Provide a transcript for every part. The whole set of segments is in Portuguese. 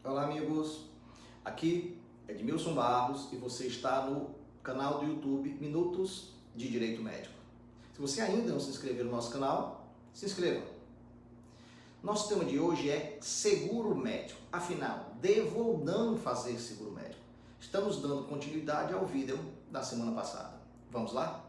Olá amigos, aqui é Edmilson Barros e você está no canal do YouTube Minutos de Direito Médico. Se você ainda não se inscreveu no nosso canal, se inscreva. Nosso tema de hoje é seguro médico. Afinal, devo ou não fazer seguro médico? Estamos dando continuidade ao vídeo da semana passada. Vamos lá?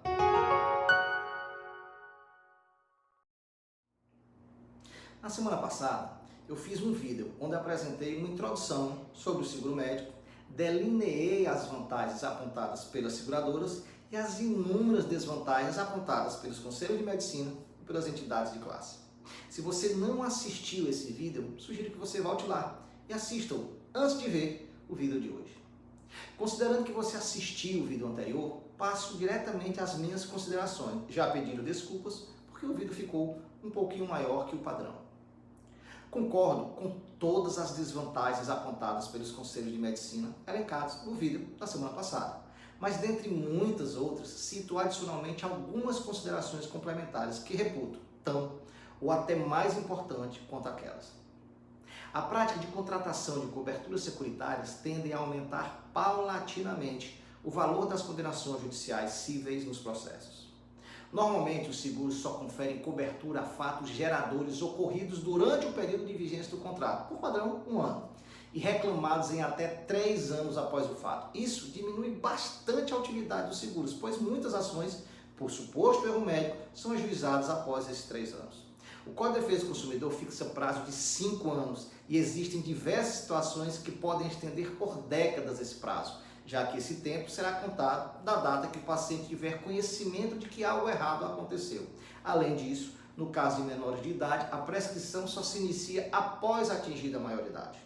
Na semana passada, eu fiz um vídeo onde apresentei uma introdução sobre o seguro médico, delineei as vantagens apontadas pelas seguradoras e as inúmeras desvantagens apontadas pelos conselhos de medicina e pelas entidades de classe. Se você não assistiu esse vídeo, sugiro que você volte lá e assista-o antes de ver o vídeo de hoje. Considerando que você assistiu o vídeo anterior, passo diretamente às minhas considerações, já pedindo desculpas porque o vídeo ficou um pouquinho maior que o padrão. Concordo com todas as desvantagens apontadas pelos conselhos de medicina elencados no vídeo da semana passada, mas dentre muitas outras, cito adicionalmente algumas considerações complementares que reputo tão ou até mais importante quanto aquelas. A prática de contratação de coberturas securitárias tende a aumentar paulatinamente o valor das condenações judiciais cíveis nos processos. Normalmente, os seguros só conferem cobertura a fatos geradores ocorridos durante o período de vigência do contrato, por padrão 1 ano, e reclamados em até 3 anos após o fato. Isso diminui bastante a utilidade dos seguros, pois muitas ações, por suposto erro médico, são ajuizadas após esses 3 anos. O Código de Defesa do Consumidor fixa prazo de 5 anos e existem diversas situações que podem estender por décadas esse prazo, já que esse tempo será contado da data que o paciente tiver conhecimento de que algo errado aconteceu. Além disso, no caso de menores de idade, a prescrição só se inicia após atingida a maioridade.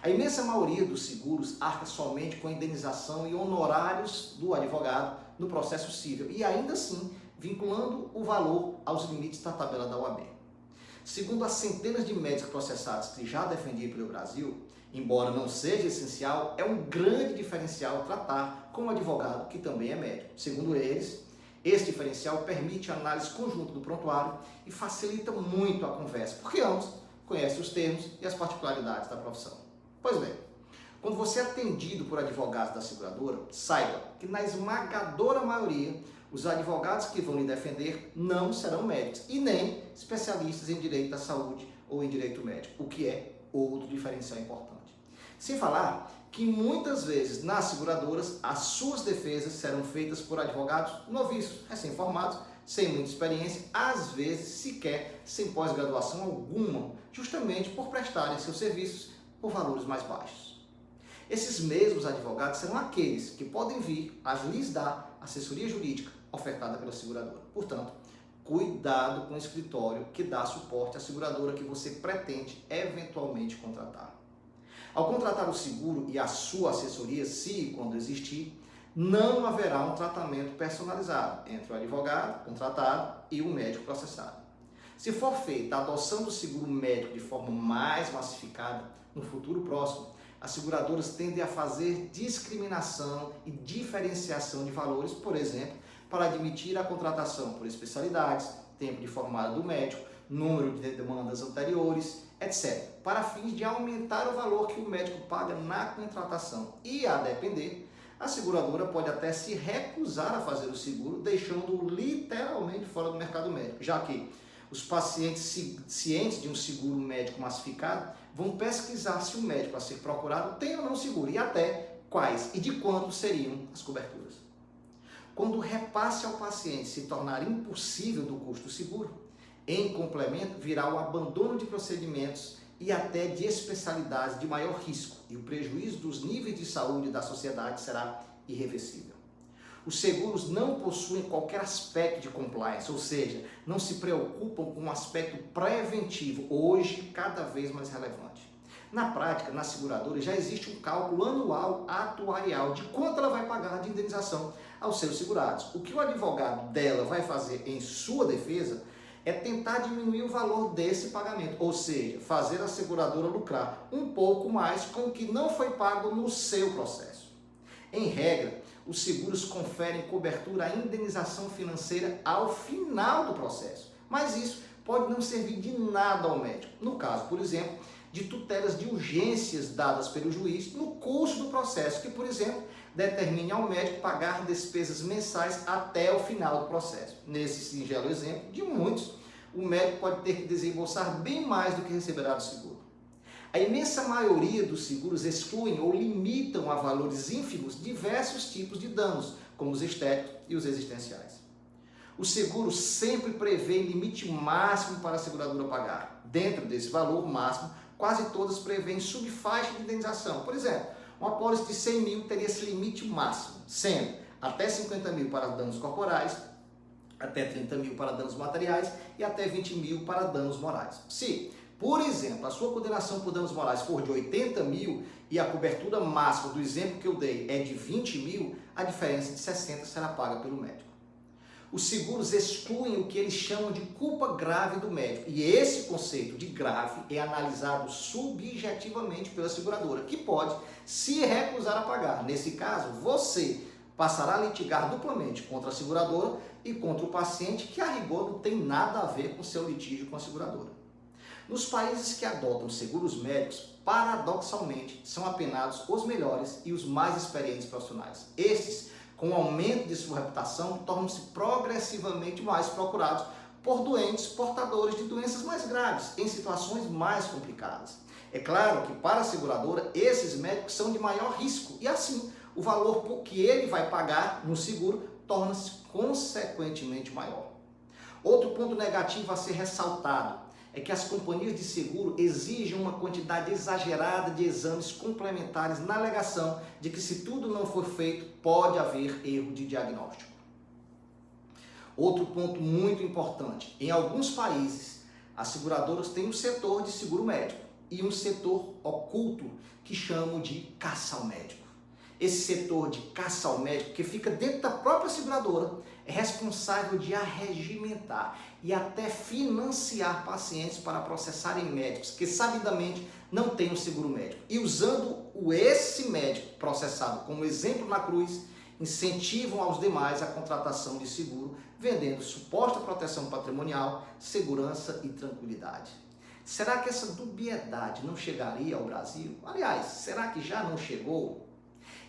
A imensa maioria dos seguros arca somente com a indenização e honorários do advogado no processo civil e ainda assim vinculando o valor aos limites da tabela da OAB. Segundo as centenas de médicos processados que já defendi pelo Brasil, embora não seja essencial, é um grande diferencial tratar com um advogado que também é médico. Segundo eles, esse diferencial permite a análise conjunta do prontuário e facilita muito a conversa, porque ambos conhecem os termos e as particularidades da profissão. Pois bem, quando você é atendido por advogados da seguradora, saiba que na esmagadora maioria, os advogados que vão lhe defender não serão médicos e nem especialistas em direito da saúde ou em direito médico, o que é outro diferencial importante. Sem falar que muitas vezes nas seguradoras as suas defesas serão feitas por advogados noviços, recém-formados, sem muita experiência, às vezes sequer sem pós-graduação alguma, justamente por prestarem seus serviços por valores mais baixos. Esses mesmos advogados serão aqueles que podem vir a lhes dar assessoria jurídica ofertada pela seguradora. Portanto, cuidado com o escritório que dá suporte à seguradora que você pretende eventualmente contratar. Ao contratar o seguro e a sua assessoria, se e quando existir, não haverá um tratamento personalizado entre o advogado contratado e o médico processado. Se for feita a adoção do seguro médico de forma mais massificada, no futuro próximo, as seguradoras tendem a fazer discriminação e diferenciação de valores, por exemplo, para admitir a contratação por especialidades, tempo de formada do médico, número de demandas anteriores, etc., para fins de aumentar o valor que o médico paga na contratação. E, a depender, a seguradora pode até se recusar a fazer o seguro, deixando-o literalmente fora do mercado médico, já que os pacientes cientes de um seguro médico massificado vão pesquisar se o médico a ser procurado tem ou não seguro e até quais e de quanto seriam as coberturas. Quando o repasse ao paciente se tornar impossível do custo do seguro, em complemento virá o abandono de procedimentos e até de especialidades de maior risco e o prejuízo dos níveis de saúde da sociedade será irreversível. Os seguros não possuem qualquer aspecto de compliance, ou seja, não se preocupam com um aspecto preventivo, hoje cada vez mais relevante. Na prática, na seguradora já existe um cálculo anual atuarial de quanto ela vai pagar de indenização aos seus segurados. O que o advogado dela vai fazer em sua defesa é tentar diminuir o valor desse pagamento, ou seja, fazer a seguradora lucrar um pouco mais com o que não foi pago no seu processo. Em regra, os seguros conferem cobertura à indenização financeira ao final do processo, mas isso pode não servir de nada ao médico. No caso, por exemplo, de tutelas de urgências dadas pelo juiz no curso do processo, que, por exemplo, determine ao médico pagar despesas mensais até o final do processo. Nesse singelo exemplo de muitos, o médico pode ter que desembolsar bem mais do que receberá do seguro. A imensa maioria dos seguros excluem ou limitam a valores ínfimos diversos tipos de danos, como os estéticos e os existenciais. O seguro sempre prevê limite máximo para a seguradora pagar. Dentro desse valor máximo, quase todas prevêem subfaixa de indenização. Por exemplo, uma apólice de 100 mil teria esse limite máximo, sendo até 50 mil para danos corporais, até 30 mil para danos materiais e até 20 mil para danos morais. Se, por exemplo, a sua condenação por danos morais for de 80 mil e a cobertura máxima do exemplo que eu dei é de 20 mil, a diferença de 60 será paga pelo médico. Os seguros excluem o que eles chamam de culpa grave do médico. E esse conceito de grave é analisado subjetivamente pela seguradora, que pode se recusar a pagar. Nesse caso, você passará a litigar duplamente contra a seguradora e contra o paciente, que a rigor não tem nada a ver com seu litígio com a seguradora. Nos países que adotam seguros médicos, paradoxalmente, são apenados os melhores e os mais experientes profissionais. Estes, com o aumento de sua reputação, tornam-se progressivamente mais procurados por doentes portadores de doenças mais graves, em situações mais complicadas. É claro que para a seguradora, esses médicos são de maior risco e assim, o valor que ele vai pagar no seguro torna-se consequentemente maior. Outro ponto negativo a ser ressaltado é que as companhias de seguro exigem uma quantidade exagerada de exames complementares na alegação de que, se tudo não for feito, pode haver erro de diagnóstico. Outro ponto muito importante: em alguns países, as seguradoras têm um setor de seguro médico e um setor oculto que chamam de caça ao médico. Esse setor de caça ao médico, que fica dentro da própria seguradora, é responsável de arregimentar e até financiar pacientes para processarem médicos que sabidamente não têm um seguro médico. E usando esse médico processado como exemplo na cruz, incentivam aos demais a contratação de seguro, vendendo suposta proteção patrimonial, segurança e tranquilidade. Será que essa dubiedade não chegaria ao Brasil? Aliás, será que já não chegou?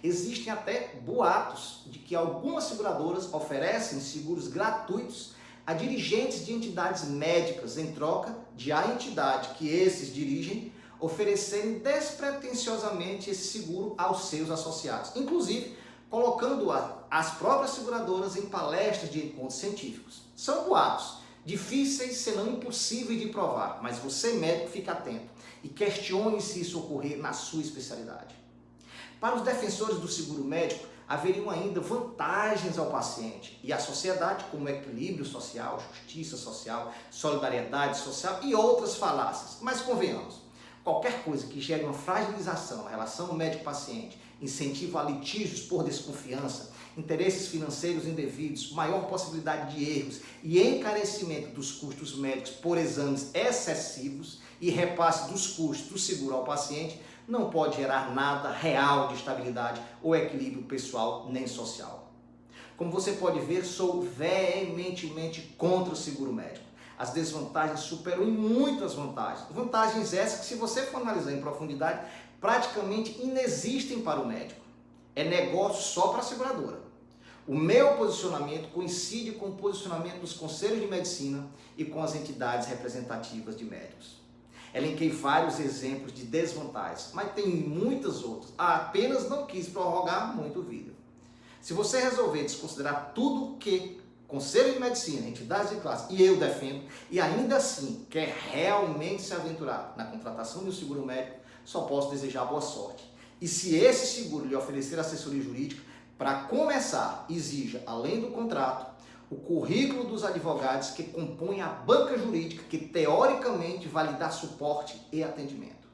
Existem até boatos de que algumas seguradoras oferecem seguros gratuitos a dirigentes de entidades médicas em troca de a entidade que esses dirigem oferecerem despretensiosamente esse seguro aos seus associados, inclusive colocando as próprias seguradoras em palestras de encontros científicos. São boatos, difíceis, senão impossíveis de provar, mas você, médico, fica atento e questione se isso ocorrer na sua especialidade. Para os defensores do seguro médico, haveriam ainda vantagens ao paciente e à sociedade, como equilíbrio social, justiça social, solidariedade social e outras falácias. Mas convenhamos, qualquer coisa que gere uma fragilização na relação médico-paciente, incentivo a litígios por desconfiança, interesses financeiros indevidos, maior possibilidade de erros e encarecimento dos custos médicos por exames excessivos e repasse dos custos do seguro ao paciente, não pode gerar nada real de estabilidade ou equilíbrio pessoal nem social. Como você pode ver, sou veementemente contra o seguro médico. As desvantagens superam em muito as vantagens. Vantagens essas que, se você for analisar em profundidade, praticamente inexistem para o médico. É negócio só para a seguradora. O meu posicionamento coincide com o posicionamento dos conselhos de medicina e com as entidades representativas de médicos. Elenquei vários exemplos de desvantagens, mas tem muitas outras. Apenas não quis prorrogar muito o vídeo. Se você resolver desconsiderar tudo que Conselho de Medicina, entidades de classe e eu defendo, e ainda assim quer realmente se aventurar na contratação de um seguro médico, só posso desejar boa sorte. E se esse seguro lhe oferecer assessoria jurídica, para começar, exija, além do contrato, o currículo dos advogados que compõem a banca jurídica que teoricamente vai lhe dar suporte e atendimento.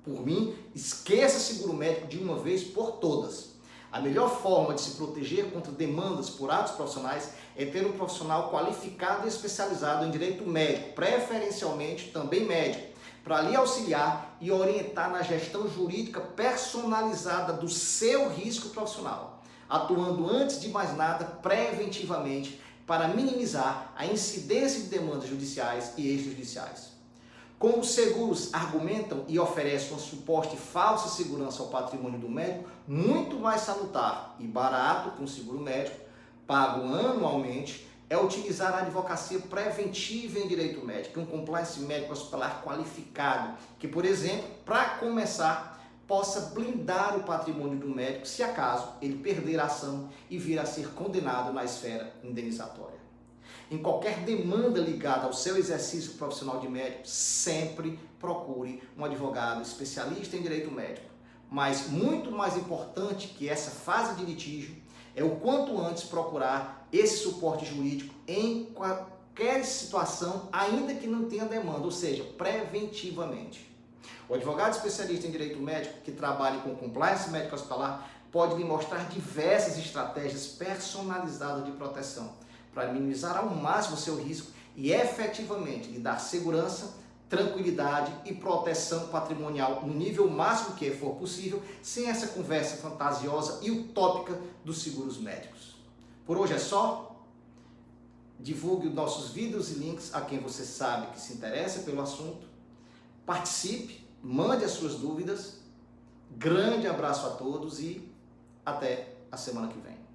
Por mim, esqueça seguro médico de uma vez por todas. A melhor forma de se proteger contra demandas por atos profissionais é ter um profissional qualificado e especializado em direito médico, preferencialmente também médico, para lhe auxiliar e orientar na gestão jurídica personalizada do seu risco profissional, atuando antes de mais nada preventivamente para minimizar a incidência de demandas judiciais e extrajudiciais. Como os seguros argumentam e oferecem uma suposta e falsa segurança ao patrimônio do médico, muito mais salutar e barato que um seguro médico, pago anualmente, é utilizar a advocacia preventiva em direito médico, um compliance médico hospitalar qualificado, que, por exemplo, para começar, possa blindar o patrimônio do médico se acaso ele perder a ação e vir a ser condenado na esfera indenizatória. Em qualquer demanda ligada ao seu exercício profissional de médico, sempre procure um advogado especialista em direito médico. Mas muito mais importante que essa fase de litígio é o quanto antes procurar esse suporte jurídico em qualquer situação, ainda que não tenha demanda, ou seja, preventivamente. O advogado especialista em direito médico que trabalha com compliance médico hospitalar pode lhe mostrar diversas estratégias personalizadas de proteção para minimizar ao máximo o seu risco e efetivamente lhe dar segurança, tranquilidade e proteção patrimonial no nível máximo que for possível, sem essa conversa fantasiosa e utópica dos seguros médicos. Por hoje é só. Divulgue os nossos vídeos e links a quem você sabe que se interessa pelo assunto. Participe, mande as suas dúvidas. Grande abraço a todos e até a semana que vem.